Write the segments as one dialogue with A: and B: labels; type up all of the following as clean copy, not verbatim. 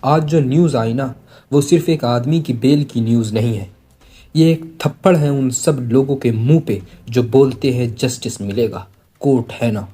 A: आज जो न्यूज़ आई ना, वो सिर्फ एक आदमी की बेल की न्यूज़ नहीं है। ये एक थप्पड़ है उन सब लोगों के मुंह पे जो बोलते हैं जस्टिस मिलेगा, कोर्ट है ना।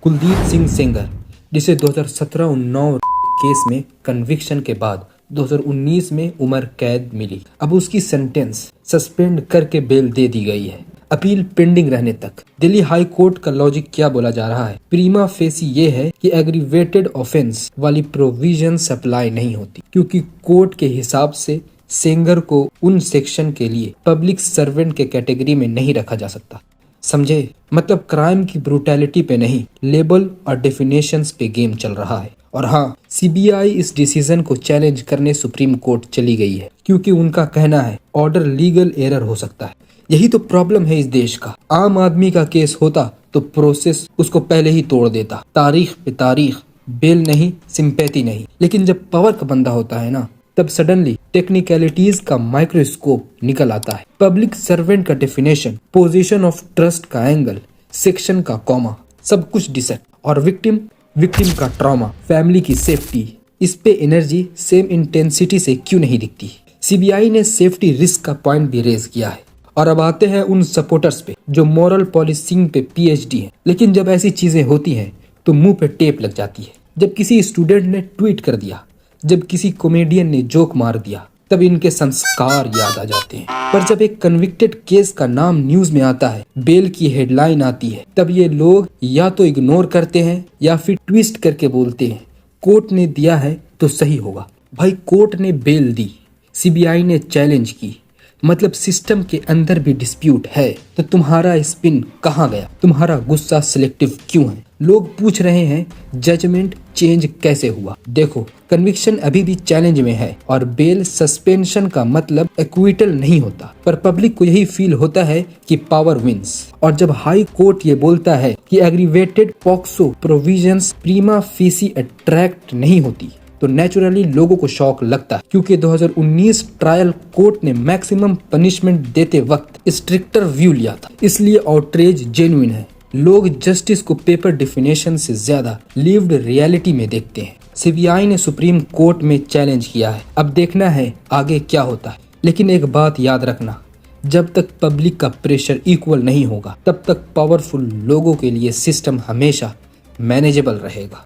A: कुलदीप सिंह सेंगर, जिसे 2017 उन्नाव केस में कन्विक्शन के बाद 2019 में उम्र कैद मिली, अब उसकी सेंटेंस सस्पेंड करके बेल दे दी गई है, अपील पेंडिंग रहने तक। दिल्ली हाई कोर्ट का लॉजिक क्या बोला जा रहा है? प्रीमा फेसी ये है कि एग्रीवेटेड ऑफेंस वाली प्रोविजन अप्लाई नहीं होती, क्योंकि कोर्ट के हिसाब से सेंगर को उन सेक्शन के लिए पब्लिक सर्वेंट के कैटेगरी में नहीं रखा जा सकता। समझे? मतलब क्राइम की ब्रूटैलिटी पे नहीं, लेबल और डेफिनेशंस पे गेम चल रहा है। और हाँ, सीबीआई इस डिसीजन को चैलेंज करने सुप्रीम कोर्ट चली गई है, क्योंकि उनका कहना है ऑर्डर लीगल एरर हो सकता है। यही तो प्रॉब्लम है इस देश का। आम आदमी का केस होता तो प्रोसेस उसको पहले ही तोड़ देता, तारीख पे तारीख, बेल नहीं, सिंपैथी नहीं। लेकिन जब पावर का बंदा होता है ना, तब सडनली टेक्निकलिटीज का माइक्रोस्कोप निकल आता है। पब्लिक सर्वेंट का डेफिनेशन, पोजीशन ऑफ ट्रस्ट का एंगल, सेक्शन का कॉमा, सब कुछ डिसेक्ट। और विक्टिम का ट्रॉमा, फैमिली की सेफ्टी, इस पे एनर्जी सेम इंटेंसिटी से क्यों नहीं दिखती? सीबीआई ने सेफ्टी रिस्क का पॉइंट भी रेज किया है। और अब आते हैं उन सपोर्टर्स पे जो मॉरल पॉलिसिंग पे पीएचडी है, लेकिन जब ऐसी चीजें होती हैं तो मुंह पे टेप लग जाती है। जब किसी स्टूडेंट ने ट्वीट कर दिया, जब किसी कॉमेडियन ने जोक मार दिया, तब इनके संस्कार याद आ जाते हैं। पर जब एक कन्विक्टेड केस का नाम न्यूज में आता है, बेल की हेडलाइन आती है, तब ये लोग या तो इग्नोर करते हैं या फिर ट्विस्ट करके बोलते हैं कोर्ट ने दिया है तो सही होगा। भाई, कोर्ट ने बेल दी, सीबीआई ने चैलेंज की, मतलब सिस्टम के अंदर भी डिस्प्यूट है। तो तुम्हारा स्पिन कहाँ गया? तुम्हारा गुस्सा सिलेक्टिव क्यों है? लोग पूछ रहे हैं जजमेंट चेंज कैसे हुआ? देखो, कन्विक्शन अभी भी चैलेंज में है और बेल सस्पेंशन का मतलब एक्विटल नहीं होता, पर पब्लिक को यही फील होता है कि पावर विंस। और जब हाई कोर्ट ये बोलता है कि aggravated POCSO provisions prima facie attract नहीं होती, तो नेचुरली लोगों को शॉक लगता है, क्योंकि 2019 ट्रायल कोर्ट ने मैक्सिमम पनिशमेंट देते वक्त स्ट्रिक्टर व्यू लिया था। इसलिए आउटरेज जेन्युइन है। लोग जस्टिस को पेपर डेफिनेशन से ज्यादा लिव्ड रियलिटी में देखते हैं। सीबीआई ने सुप्रीम कोर्ट में चैलेंज किया है, अब देखना है आगे क्या होता है। लेकिन एक बात याद रखना, जब तक पब्लिक का प्रेशर इक्वल नहीं होगा, तब तक पावरफुल लोगों के लिए सिस्टम हमेशा मैनेजेबल रहेगा।